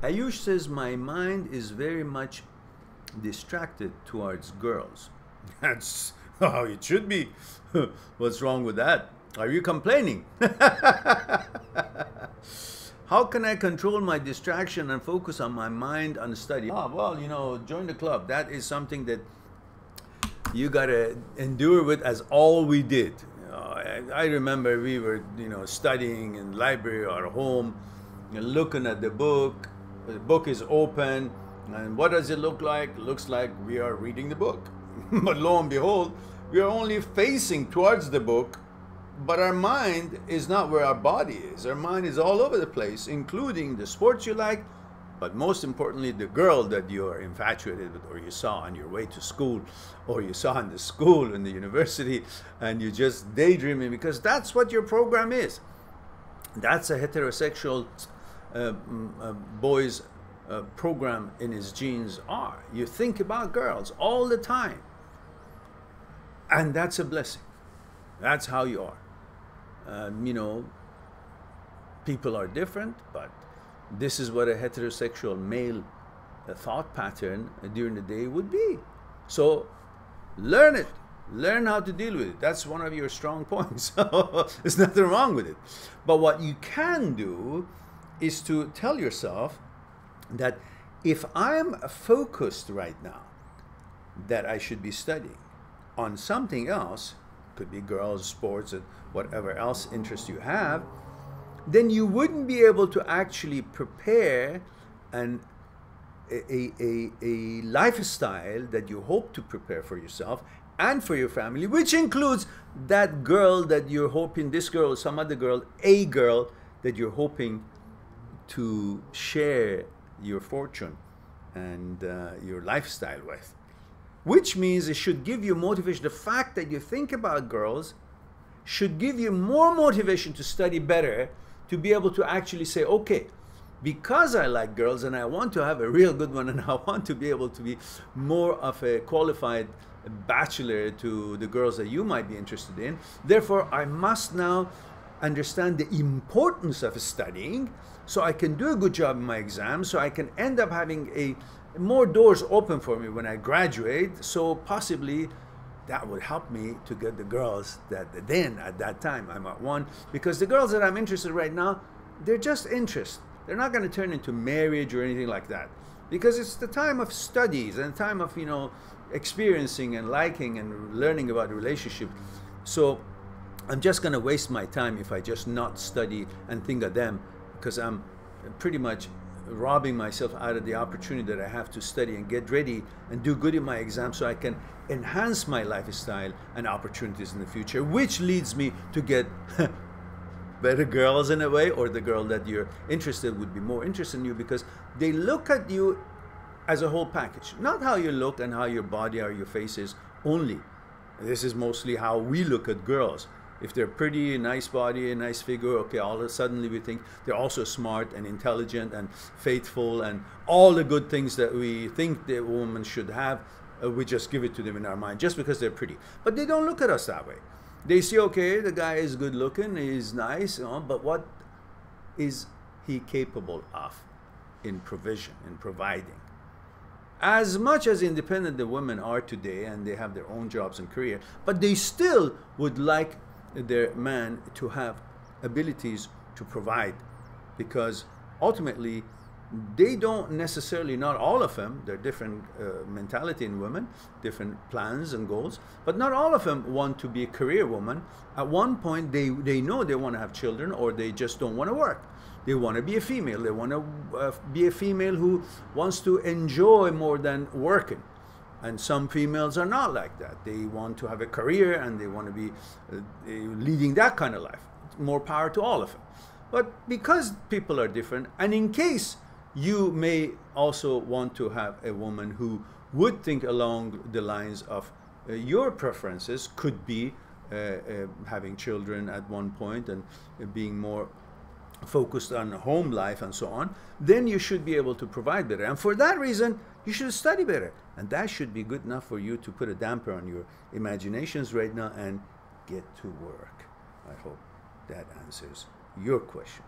Ayush says, my mind is very much distracted towards girls. That's how it should be. What's wrong with that? Are you complaining? How can I control my distraction and focus on my mind on study? Ah, well, you know, join the club. That is something that you gotta endure with, as all we did. I remember we were, you know, studying in the library or home, looking at the book. The book is open, and what does it look like? It looks like we are reading the book. But lo and behold, we are only facing towards the book, but our mind is not where our body is. Our mind is all over the place, including the sports you like, but most importantly, the girl that you are infatuated with, or you saw on your way to school, or you saw in the school, in the university, and you just daydreaming, because that's what your program is. That's a heterosexual boy's program in his genes are. You think about girls all the time. And that's a blessing. That's how you are. You know, people are different, but this is what a heterosexual male thought pattern during the day would be. So learn it. Learn how to deal with it. That's one of your strong points. There's nothing wrong with it. But what you can do is to tell yourself that if I'm focused right now that I should be studying on something else, could be girls, sports, and whatever else interest you have, then you wouldn't be able to actually prepare a lifestyle that you hope to prepare for yourself and for your family, which includes that girl that you're hoping, this girl, some other girl, a girl that you're hoping to share your fortune and your lifestyle with. Which means it should give you motivation. The fact that you think about girls should give you more motivation to study better, to be able to actually say, okay, because I like girls and I want to have a real good one and I want to be able to be more of a qualified bachelor to the girls that you might be interested in, therefore I must now understand the importance of studying so I can do a good job in my exams, so I can end up having more doors open for me when I graduate, so possibly that would help me to get the girls that then at that time I might want, because the girls that I'm interested in right now, they're just interest. They're not going to turn into marriage or anything like that, because it's the time of studies and the time of, you know, experiencing and liking and learning about the relationship. So I'm just going to waste my time if I just not study and think of them, because I'm pretty much robbing myself out of the opportunity that I have to study and get ready and do good in my exam so I can enhance my lifestyle and opportunities in the future, which leads me to get better girls in a way, or the girl that you're interested would be more interested in you because they look at you as a whole package, not how you look and how your body or your face is only. This is mostly how we look at girls. If they're pretty, nice body, a nice figure, okay, all of a sudden we think they're also smart and intelligent and faithful and all the good things that we think the woman should have, we just give it to them in our mind just because they're pretty. But they don't look at us that way. They see, okay, the guy is good looking, he's nice, you know, but what is he capable of in provision, in providing? As much as independent the women are today and they have their own jobs and career, but they still would like their man to have abilities to provide, because ultimately they don't necessarily, not all of them, they're different mentality in women, different plans and goals, but not all of them want to be a career woman. At one point they know they want to have children, or they just don't want to work. They want to be a female. They want to be a female who wants to enjoy more than working. And some females are not like that. They want to have a career and they want to be leading that kind of life. More power to all of them. But because people are different, and in case you may also want to have a woman who would think along the lines of your preferences, could be having children at one point and being more focused on home life and so on, then you should be able to provide better. And for that reason, you should study better. And that should be good enough for you to put a damper on your imaginations right now and get to work. I hope that answers your question.